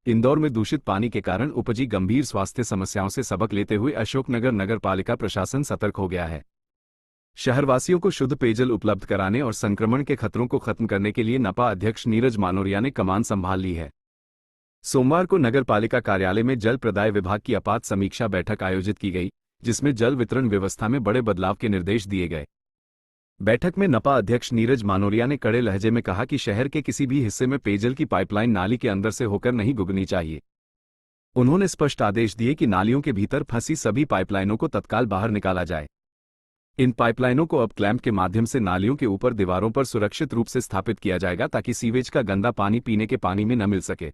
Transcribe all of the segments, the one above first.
इंदौर में दूषित पानी के कारण उपजी गंभीर स्वास्थ्य समस्याओं से सबक लेते हुए अशोकनगर नगर पालिका प्रशासन सतर्क हो गया है। शहरवासियों को शुद्ध पेयजल उपलब्ध कराने और संक्रमण के खतरों को खत्म करने के लिए नपा अध्यक्ष नीरज मानोरिया ने कमान संभाल ली है। सोमवार को नगर पालिका कार्यालय में जल प्रदाय विभाग की आपात समीक्षा बैठक आयोजित की गई, जिसमें जल वितरण व्यवस्था में बड़े बदलाव के निर्देश दिए गए। बैठक में नपा अध्यक्ष नीरज मानोरिया ने कड़े लहजे में कहा कि शहर के किसी भी हिस्से में पेयजल की पाइपलाइन नाली के अंदर से होकर नहीं गुजरनी चाहिए। उन्होंने स्पष्ट आदेश दिए कि नालियों के भीतर फंसी सभी पाइपलाइनों को तत्काल बाहर निकाला जाए। इन पाइपलाइनों को अब क्लैंप के माध्यम से नालियों के ऊपर दीवारों पर सुरक्षित रूप से स्थापित किया जाएगा ताकि सीवेज का गंदा पानी पीने के पानी में न मिल सके।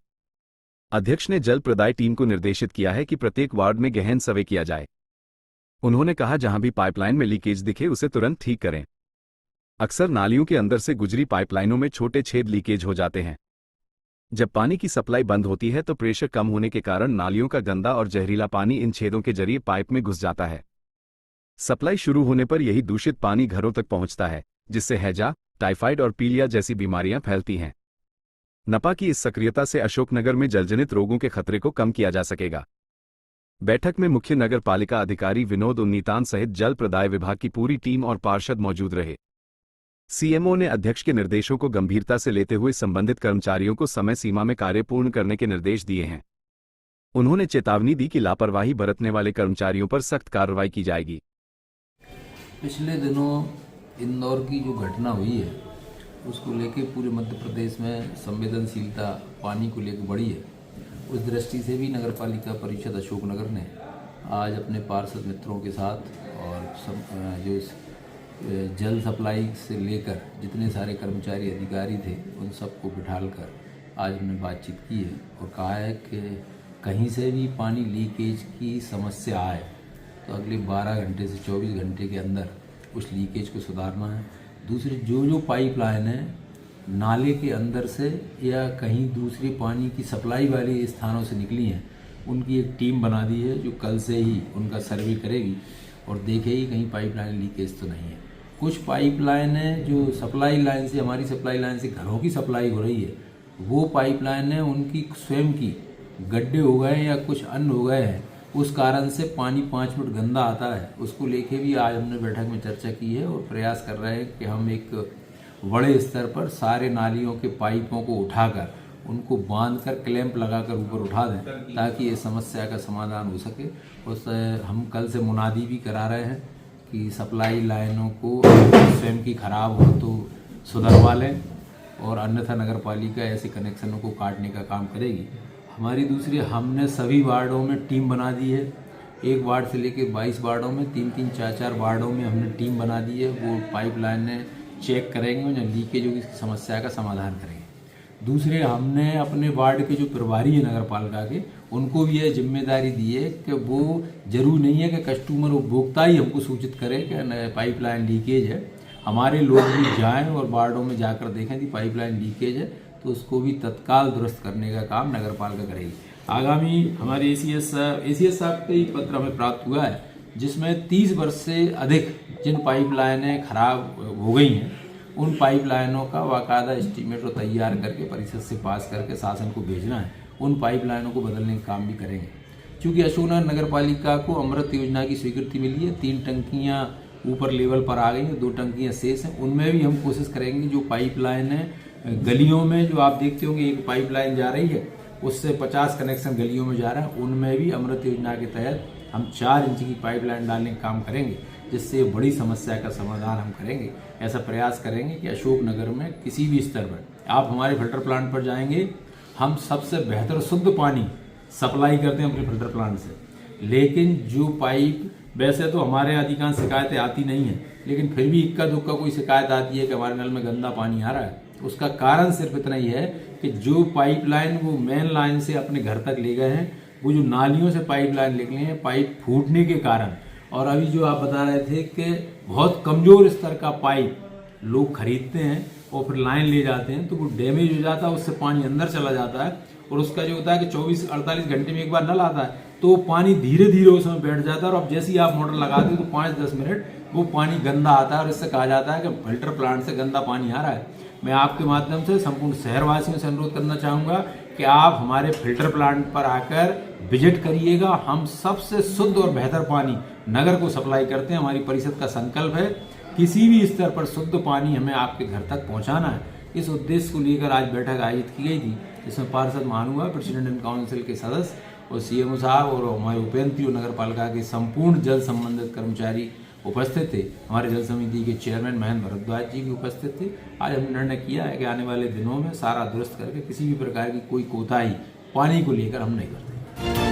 अध्यक्ष ने जल प्रदाय टीम को निर्देशित किया है कि प्रत्येक वार्ड में गहन सर्वे किया जाए। उन्होंने कहा जहां भी पाइपलाइन में लीकेज दिखे उसे तुरंत ठीक करें। अक्सर नालियों के अंदर से गुजरी पाइपलाइनों में छोटे छेद लीकेज हो जाते हैं। जब पानी की सप्लाई बंद होती है तो प्रेशर कम होने के कारण नालियों का गंदा और जहरीला पानी इन छेदों के जरिए पाइप में घुस जाता है। सप्लाई शुरू होने पर यही दूषित पानी घरों तक पहुंचता है, जिससे हैजा, टाइफाइड और पीलिया जैसी बीमारियां फैलती हैं। नपा की इस सक्रियता से अशोकनगर में जलजनित रोगों के खतरे को कम किया जा सकेगा। बैठक में मुख्य नगर पालिका अधिकारी विनोद उन्नीतान सहित जल प्रदाय विभाग की पूरी टीम और पार्षद मौजूद रहे। सीएमओ ने अध्यक्ष के निर्देशों को गंभीरता से लेते हुए संबंधित कर्मचारियों को समय सीमा में कार्य पूर्ण करने के निर्देश दिए हैं। उन्होंने चेतावनी दी कि लापरवाही बरतने वाले कर्मचारियों पर सख्त कार्रवाई की जाएगी। पिछले दिनों इंदौर की जो घटना हुई है उसको लेके पूरे मध्य प्रदेश में संवेदनशीलता पानी को लेकर बढ़ी है। उस दृष्टि से भी नगर पालिका परिषद अशोकनगर ने आज अपने पार्षद मित्रों के साथ और जो जल सप्लाई से लेकर जितने सारे कर्मचारी अधिकारी थे उन सबको बिठालकर आज हमने बातचीत की है और कहा है कि कहीं से भी पानी लीकेज की समस्या आए तो अगले 12 घंटे से 24 घंटे के अंदर उस लीकेज को सुधारना है। दूसरी जो पाइपलाइन है नाले के अंदर से या कहीं दूसरी पानी की सप्लाई वाले स्थानों से निकली हैं उनकी एक टीम बना दी है जो कल से ही उनका सर्वे करेगी और देखेगी कहीं पाइपलाइन लीकेज तो नहीं है। कुछ पाइपलाइन है जो सप्लाई लाइन से हमारी सप्लाई लाइन से घरों की सप्लाई हो रही है, वो पाइपलाइन है उनकी स्वयं की गड्ढे हो गए या कुछ अन्य हो गए हैं, उस कारण से पानी 5 मिनट गंदा आता है। उसको लेके भी आज हमने बैठक में चर्चा की है और प्रयास कर रहे हैं कि हम एक बड़े स्तर पर सारे नालियों के पाइपों को उठाकर उनको बांधकर क्लैंप लगाकर ऊपर उठा दें ताकि इस समस्या का समाधान हो सके। उस हम कल से मुनादी भी करा रहे हैं कि सप्लाई लाइनों को स्वयं की खराब हो तो सुधरवा लें और अन्यथा नगर पालिका ऐसे कनेक्शनों को काटने का काम करेगी। हमारी दूसरी हमने सभी वार्डों में टीम बना दी है। एक वार्ड से लेकर 22 वार्डों में 3-3, 4-4 वार्डों में हमने टीम बना दी है। वो पाइपलाइन चेक करेंगे और लीकेज की समस्या का समाधान करेंगे। दूसरे हमने अपने वार्ड के जो प्रभारी है नगर पालिका के उनको भी यह जिम्मेदारी दी है कि वो जरूर नहीं है कि कस्टमर उपभोक्ता ही हमको सूचित करें कि पाइपलाइन लीकेज है। हमारे लोग भी जाएं और वार्डों में जाकर देखें कि पाइपलाइन लीकेज है तो उसको भी तत्काल दुरुस्त करने का काम नगर पालिका करेगी। आगामी हमारे एसीएस साहब का ही पत्र हमें प्राप्त हुआ है जिसमें 30 वर्ष से अधिक जिन पाइपलाइनें खराब हो गई हैं उन पाइपलाइनों का बाकायदा एस्टीमेट तैयार करके परिषद से पास करके शासन को भेजना है। उन पाइपलाइनों को बदलने का काम भी करेंगे। क्योंकि अशोकनगर नगर पालिका को अमृत योजना की स्वीकृति मिली है, 3 टंकियां ऊपर लेवल पर आ गई हैं, 2 टंकियां शेष हैं। उनमें भी हम कोशिश करेंगे जो पाइपलाइन है गलियों में जो आप देखते होंगे एक पाइपलाइन जा रही है उससे 50 कनेक्शन गलियों में जा रहा है, उनमें भी अमृत योजना के तहत हम 4 इंच की पाइपलाइन डालने का काम करेंगे जिससे बड़ी समस्या का समाधान हम करेंगे। ऐसा प्रयास करेंगे कि अशोकनगर में किसी भी स्तर पर आप हमारे फिल्टर प्लांट पर जाएंगे, हम सबसे बेहतर शुद्ध पानी सप्लाई करते हैं अपने फिल्टर प्लांट से। लेकिन जो पाइप वैसे तो हमारे अधिकांश शिकायतें आती नहीं हैं, लेकिन फिर भी इक्का दुक्का कोई शिकायत आती है कि हमारे नल में गंदा पानी आ रहा है। उसका कारण सिर्फ इतना ही है कि जो पाइपलाइन वो मेन लाइन से अपने घर तक ले गए हैं, वो जो नालियों से पाइपलाइन निकले हैं पाइप फूटने के कारण, और अभी जो आप बता रहे थे कि बहुत कमजोर स्तर का पाइप लोग खरीदते हैं और फिर लाइन ले जाते हैं तो वो डैमेज हो जाता है, उससे पानी अंदर चला जाता है और उसका जो होता है कि 24-48 घंटे में एक बार नल आता है तो पानी धीरे धीरे उसमें बैठ जाता है और अब जैसे ही आप मोटर लगाते हो तो 5-10 मिनट वो पानी गंदा आता है और इससे कहा जाता है कि फिल्टर प्लांट से गंदा पानी आ रहा है। मैं आपके माध्यम से संपूर्ण शहरवासियों से अनुरोध करना चाहूँगा कि आप हमारे फिल्टर प्लांट पर आकर विजिट करिएगा। हम सबसे शुद्ध और बेहतर पानी नगर को सप्लाई करते हैं। हमारी परिषद का संकल्प है किसी भी स्तर पर शुद्ध पानी हमें आपके घर तक पहुंचाना है। इस उद्देश्य को लेकर आज बैठक आयोजित की गई थी, जिसमें पार्षद महानुभाव, प्रेसिडेंट एंड काउंसिल के सदस्य और सीएमओ साहब और हमारे उपेंद्र नगर पालिका के संपूर्ण जल संबंधित कर्मचारी उपस्थित थे। हमारे जल समिति के चेयरमैन महेंद्र भारद्वाज जी भी उपस्थित थे। आज हमने निर्णय किया है कि आने वाले दिनों में सारा दुरुस्त करके किसी भी प्रकार की कोई कोताही पानी को लेकर हम नहीं करते।